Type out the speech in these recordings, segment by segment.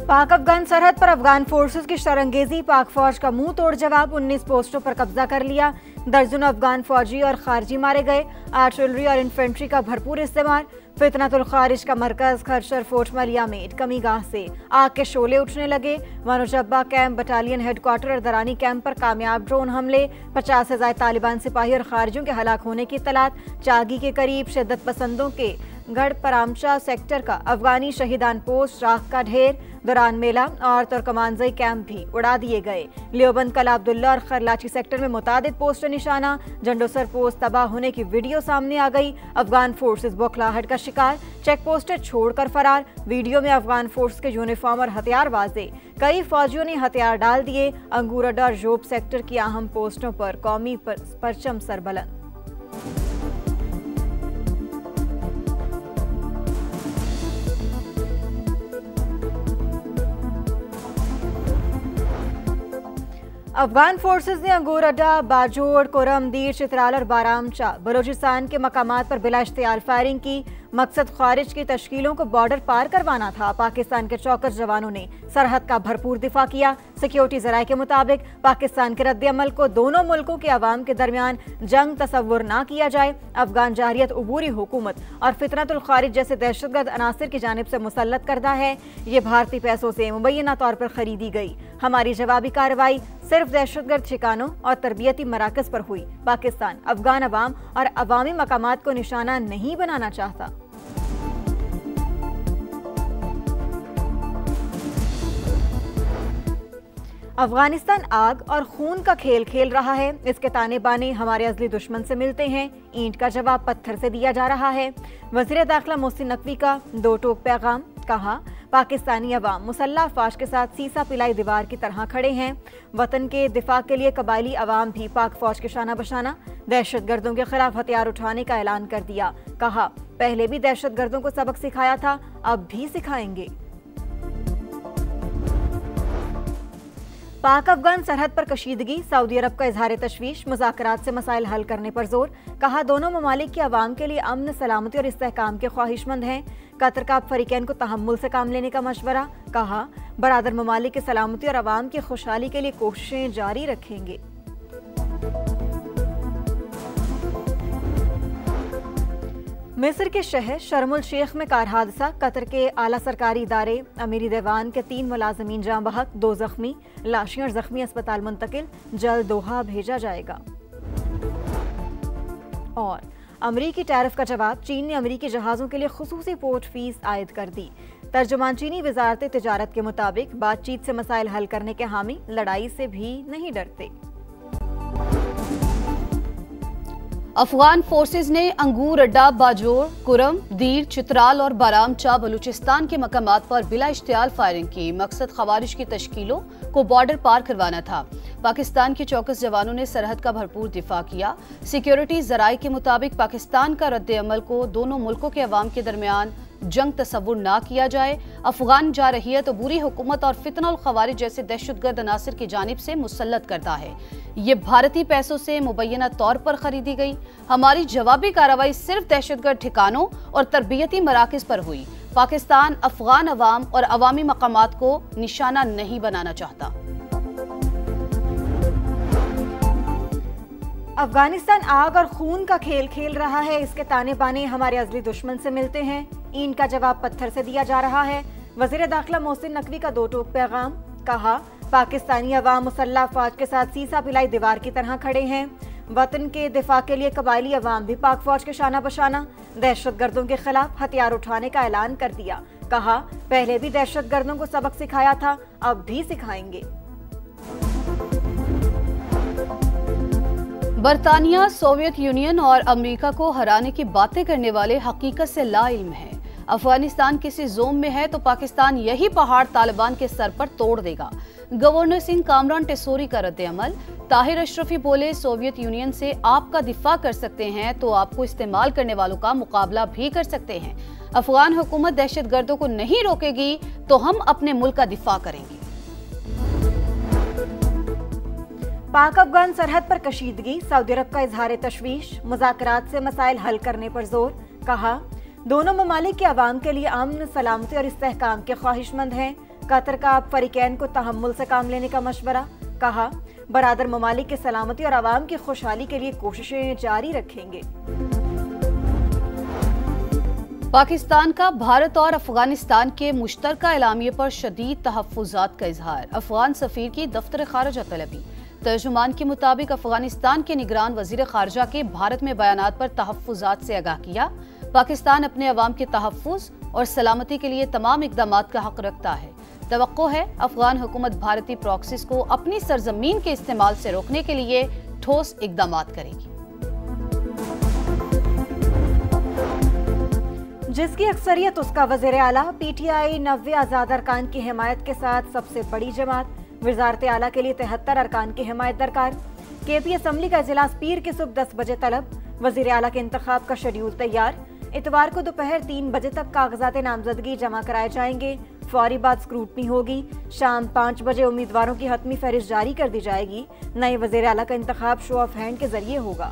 पाक अफगान सरहद पर अफगान फोर्सेस की शरंगेजी, पाक फौज का मुंह तोड़ जवाब। 19 पोस्टों पर कब्जा कर लिया। दर्जनों अफगान फौजी और खारजी मारे गए। आर्टिलरी और इन्फेंट्री का भरपूर इस्तेमाल। फितनतुल खारिज का मरकज खरशर फोर्ट मलिया में कमी गाह से आग के शोले उठने लगे। मनोजब्बा कैंप, बटालियन हेडक्वार्टर और दरानी कैंप पर कामयाब ड्रोन हमले। 50 से ज्यादा तालिबान सिपाही और खारजियों के हलाक होने की इत्तलात। चागी के करीब शिद्दत पसंदों के गढ़ परामचा सेक्टर का अफगानी शहीदान पोस्ट, राख का ढेर, दौरान मेला और तुर्कमानजई कैंप भी उड़ा दिए गए। लियोबंद, कला अब्दुल्ला और खरलाची सेक्टर में मुतादिद पोस्ट निशाना। जंडोसर पोस्ट तबाह होने की वीडियो सामने आ गई। अफगान फोर्सेस बौखलाहट का शिकार, चेक पोस्टें छोड़कर फरार। वीडियो में अफगान फोर्स के यूनिफॉर्म और हथियार वाजे। कई फौजियों ने हथियार डाल दिए। अंगूरडा और जोब सेक्टर की अहम पोस्टों पर कौमी परचम सरबलंद। अफगान फोर्सेस ने अंगूर अड्डा, बाजोड़, कोरम, दीर, चित्राल और बारामचा बलोचिस्तान के मकामात पर बिला इश्तियाल फायरिंग की। मकसद खारिज की तश्कीलों को बॉर्डर पार करवाना था। पाकिस्तान के चौकस जवानों ने सरहद का भरपूर दिफा किया। सिक्योरिटी जराये के मुताबिक पाकिस्तान के रद्द-ए-अमल को दोनों मुल्कों के अवाम के दरमियान जंग तसव्वुर ना किया जाए। अफगान जारियत उबूरी हुकूमत और फितनतुल खारिज जैसे दहशतगर्द अनासिर की जानिब से मुसल्लत करदा है। ये भारतीय पैसों से मुबैना तौर पर खरीदी गई। हमारी जवाबी कार्रवाई सिर्फ दहशतगर्द ठिकानों और तरबियती मराकज पर हुई। पाकिस्तान अफगान अवाम और अवामी मकामात को निशाना नहीं बनाना चाहता। अफगानिस्तान आग और खून का खेल खेल रहा है। इसके ताने बाने हमारे अज़ली दुश्मन से मिलते हैं। ईंट का जवाब पत्थर से दिया जा रहा है। वज़ीर दाखिला मोहसिन नकवी का दो टोक पैगाम। कहा, पाकिस्तानी अवाम मुसल्लह अफवाज के साथ सीसा पिलाई दीवार की तरह खड़े हैं। वतन के दिफा के लिए कबायली अवाम भी पाक फौज के शाना बशाना। दहशत गर्दों के खिलाफ हथियार उठाने का ऐलान कर दिया। कहा, पहले भी दहशत गर्दों को सबक सिखाया था, अब भी सिखाएंगे। पाक अफगान सरहद पर कशीदगी, सऊदी अरब का इजहार तशवीश। मुज़ाकरात से मसाइल हल करने पर जोर। कहा, दोनों ममालिक के अवाम के लिए अमन, सलामती और इस्तेहकाम के ख्वाहिशमंद हैं। कतर का फरीकैन को तहम्मुल से काम लेने का मशवरा। कहा, बरादर ममालिक की सलामती और अवाम की खुशहाली के लिए कोशिशें जारी रखेंगे। मिस्र के शहर शर्मुल शेख में कार हादसा। कतर के आला सरकारी इदारे अमीरी देवान के 3 मुलाजमीन जाँ बहक, 2 जख्मी। लाशें और जख्मी अस्पताल मुंतकिल, जल्द दोहा भेजा जाएगा। और अमरीकी टैरिफ का जवाब, चीन ने अमरीकी जहाज़ों के लिए खुसूसी पोर्ट फीस आयद कर दी। तर्जुमान चीनी वजारत तिजारत के मुताबिक बातचीत से मसाइल हल करने के हामी, लड़ाई से भी नहीं डरते। अफगान फोर्सेज ने अंगूर अड्डा, बाजोड़, कुरम, दीर, चित्राल और बारामचा बलूचिस्तान के मकामात पर बिला इश्तियाल फायरिंग की। मकसद खवारिज की तश्कीलों को बॉर्डर पार करवाना था। पाकिस्तान के चौकस जवानों ने सरहद का भरपूर दिफा किया। सिक्योरिटी जराये के मुताबिक पाकिस्तान का रद्द-ए-अमल को दोनों मुल्कों के अवाम के दरमियान जंग तसव्वुर ना किया जाए। अफगान जारहियत बुरी हुकूमत और फितनतुल खवारिज जैसे दहशतगर्द अनासिर की जानिब से मुसल्लत करता है। ये भारतीय पैसों से मुबैना तौर पर खरीदी गई। हमारी जवाबी कार्रवाई सिर्फ दहशतगर्द ठिकानों और तरबियती मराकज पर हुई। पाकिस्तान अफगान अवाम और अवामी मकामात को निशाना नहीं बनाना चाहता। अफगानिस्तान आग और खून का खेल खेल रहा है। इसके ताने बाने हमारे अज़ली दुश्मन से मिलते हैं। ईंट का जवाब पत्थर से दिया जा रहा है। वज़ीर दाखिला मोहसिन नकवी का दो टोक पैगाम। कहा, पाकिस्तानी अवाम मुसल्लह अफवाज के साथ सीसा पिलाई दीवार की तरह खड़े हैं। वतन के दिफा के लिए कबायली अवाम भी पाक फौज के शाना बशाना। दहशत गर्दों के खिलाफ हथियार उठाने का ऐलान कर दिया। कहा, पहले भी दहशत गर्दों को सबक सिखाया था, अब भी सिखाएंगे। बरतानिया, सोवियत यूनियन और अमेरिका को हराने की बातें करने वाले हकीकत से लाइल्म है। अफगानिस्तान किसी जोन में है तो पाकिस्तान यही पहाड़ तालिबान के सर पर तोड़ देगा। गवर्नर सिंह कामरान टेसोरी का रद्द-ए-अमल। ताहिर अशरफी बोले, सोवियत यूनियन से आपका दिफा कर सकते हैं तो आपको इस्तेमाल करने वालों का मुकाबला भी कर सकते हैं। अफगान हुकूमत दहशतगर्दों को नहीं रोकेगी तो हम अपने मुल्क का दिफा करेंगे। पाक अफगान सरहद पर कशीदगी, सऊदी अरब का इजहार तशवीश। मुज़ाकरात से मसाइल हल करने पर जोर। कहा, दोनों ममालिक के अवाम के लिए अमन, सलामती और इस्तेहकाम के ख्वाहिशमंद हैं। कतर का अब फरीकैन को तहम्मुल से काम लेने का मशवरा। कहा, बरादर ममालिक की सलामती और आवाम की खुशहाली के लिए कोशिशें जारी रखेंगे। पाकिस्तान का भारत और अफगानिस्तान के मुश्तरका एलामिये पर शदीद तहफ्फुज़ात का इजहार। अफगान सफीर की दफ्तर खारजा तलबी। तर्जुमान के मुताबिक अफगानिस्तान के निगरान वजीर खारजा के भारत में बयानात पर तहफ्फुज़ात से आगाह किया। पाकिस्तान अपने अवाम के तहफ्फुज़ और सलामती के लिए तमाम इक़दामात का हक रखता है। तवक्को है अफगान हुकूमत भारतीय प्रॉक्सीज को अपनी सरजमीन के इस्तेमाल से रोकने के लिए ठोस इक़दामात करेगी। जिसकी अक्सरियत उसका वज़ीर आला। PTI 90 आज़ाद अरकान की हिमायत के साथ सबसे बड़ी जमात। वज़ारत आला के लिए 73 अरकान की हिमायत दरकार। KP असम्बली का इजलास पीर की सुबह 10 बजे तलब। वज़ीर आला के इंतखाब का शेड्यूल तैयार। इतवार को दोपहर 3 बजे तक कागजात नामजदगी जमा कराए जाएंगे। फौरी बाद स्क्रूटनी होगी। शाम 5 बजे उम्मीदवारों की हतमी फहरिस्त जारी कर दी जाएगी। नए वज़ीर आला का इंतखाब शो ऑफ हैंड के जरिए होगा।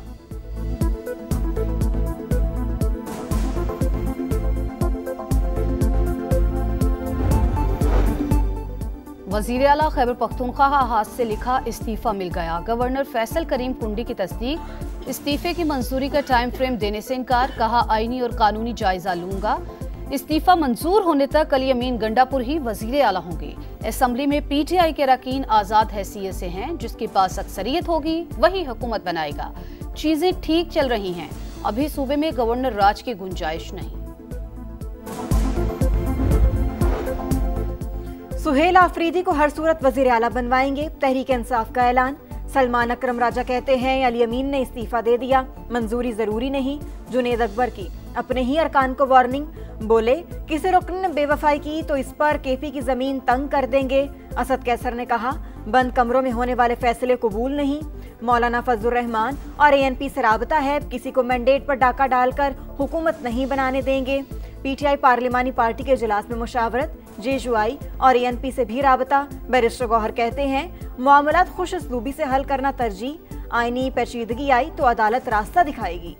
वज़ीर आला खैबर पख्तूनख्वा हाथ से लिखा इस्तीफा मिल गया। गवर्नर फैसल करीम कुंडी की तस्दीक। इस्तीफे की मंजूरी का टाइम फ्रेम देने से इनकार। कहा, आईनी और कानूनी जायजा लूंगा। इस्तीफा मंजूर होने तक अली अमीन गंडापुर ही वज़ीर आला होंगे। असम्बली में PTI के अरकान आज़ाद हैसियत से हैं। जिसके पास अक्सरियत होगी वही हुकूमत बनाएगा। चीजें ठीक चल रही हैं। अभी सूबे में गवर्नर राज की गुंजाइश नहीं। सुहेल आफरीदी को हर सूरत वज़ीर आला बनवाएंगे। तहरीक इंसाफ का ऐलान। सलमान अकरम राजा कहते हैं, अली अमीन ने इस्तीफा दे दिया, मंजूरी जरूरी नहीं। जुनेद अकबर की अपने ही अरकान को वार्निंग। बोले, किसी रुकन ने बेवफाई की तो इस पर KP की जमीन तंग कर देंगे। असद कैसर ने कहा, बंद कमरों में होने वाले फैसले कबूल नहीं। मौलाना फजलुर रहमान और ANP से राबता है, किसी को मैंडेट पर डाका डालकर हुकूमत नहीं बनाने देंगे। PTI पार्लिमानी पार्टी के इजलास में मुशावरत। JUI और ANP से भी राबता। बैरिस्टर गौहर कहते हैं, मामलात खुश असलूबी से हल करना तरजीह। आईनी पेचीदगी आई तो अदालत रास्ता दिखाएगी।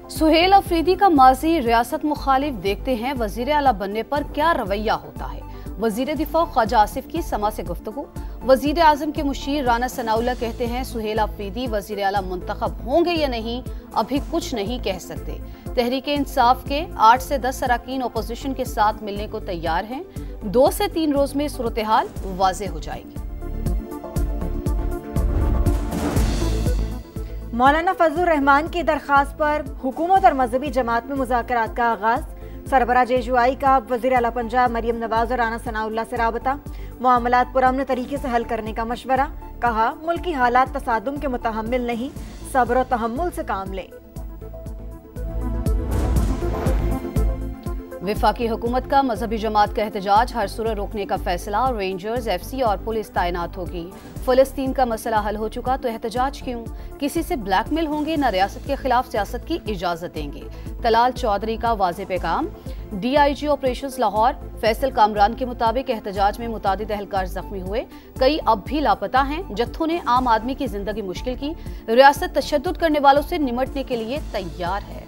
सुहेल अफरीदी का माजी रियासत मुखालिफ। देखते हैं वजीर आला बनने पर क्या रवैया होता है। वजीर दिफा ख्वाजा आसिफ की समा से गुफ्तगू। वजीर आजम के मुशीर राना सनाउल्लाह कहते हैं, सुहेल अफरीदी वजीर आला मुंतखब होंगे या नहीं अभी कुछ नहीं कह सकते। तहरीक इंसाफ के 8 से 10 अरकान अपोजिशन के साथ मिलने को तैयार हैं। 2 से 3 रोज में सूरत हाल वाज़ेह हो जाएगी। मौलाना फजलुर रहमान की दरखास्त पर हुकूमत और मजहबी जमात में मुज़ाकरात का आगाज। सरबरा JUI का वज़ीर आला पंजाब मरियम नवाज और राना सनाउल्लाह से राबता। मामलात पुरअमन तरीके से हल करने का मशवरा। कहा, मुल्की हालात तसादुम के मुतहम्मिल नहीं, सब्र और तहम्मुल से काम लें। वफाकी हुकूमत का मजहबी जमात का एहतजाज हर सूरत रोकने का फैसला। रेंजर्स, FC और पुलिस तैनात होगी। फलस्तीन का मसला हल हो चुका तो एहतजाज क्यों? किसी से ब्लैकमेल होंगे न रियासत के खिलाफ सियासत की इजाजत देंगे। तलाल चौधरी का वाज़ेह पैगाम। DIG ऑपरेशंस लाहौर फैसल कामरान के मुताबिक एहतजाज में मुतादिद एहलकार जख्मी हुए, कई अब भी लापता हैं। जत्थों ने आम आदमी की जिंदगी मुश्किल की। रियासत तशद्दुद करने वालों से निमटने के लिए तैयार है।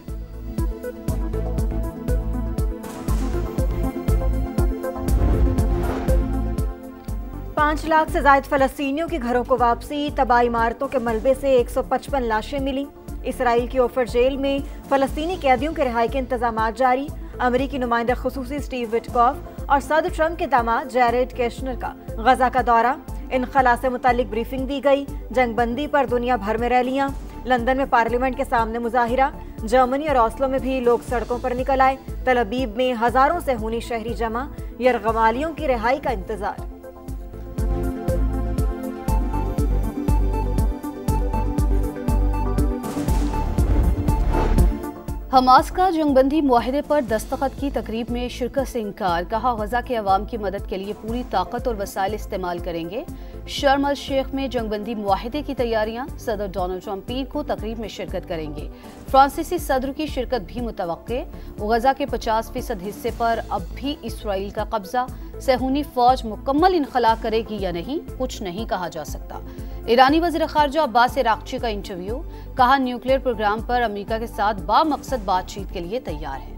पांच लाख से ज्यादा फलस्तीनियों के घरों को वापसी। तबाह इमारतों के मलबे से 155 लाशें मिली। इसराइल की ओफर जेल में फलस्तीनी कैदियों के रिहाई के इंतजाम जारी। अमरीकी नुमाइंदा खुसूसी स्टीव विटकॉफ और सदर ट्रंप के दामाद जैरेड केशनर का गजा का दौरा। इनखला से मुतालिक ब्रीफिंग दी गई। जंगबंदी पर दुनिया भर में रैलियां। लंदन में पार्लियामेंट के सामने मुजाहिरा। जर्मनी और ओस्लो में भी लोग सड़कों पर निकल आए। तल अबीब में हजारों से हुनी शहरी जमा। यरगमालियों की रिहाई का इंतजार। हमास का जंगबंदी मुआहिदे पर दस्तखत की तकरीब में शिरकत से इनकार। कहा, गजा के अवाम की मदद के लिए पूरी ताकत और वसाइल इस्तेमाल करेंगे। शर्म अल शेख में जंगबंदी मुआहिदे की तैयारियां। सदर डोनाल्ड ट्रंप पीर को तकरीब में शिरकत करेंगे। फ्रांसीसी सदर की शिरकत भी मुतवक्के। गजा के 50% हिस्से पर अब भी इसराइल का कब्जा। सहूनी फौज मुकम्मल इनखला करेगी या नहीं कुछ नहीं कहा जा सकता। ईरानी वज़ीर ख़ारजा अब्बास अराग़ची का इंटरव्यू, कहा न्यूक्लियर प्रोग्राम पर अमेरिका के साथ बामकसद बातचीत के लिए तैयार है।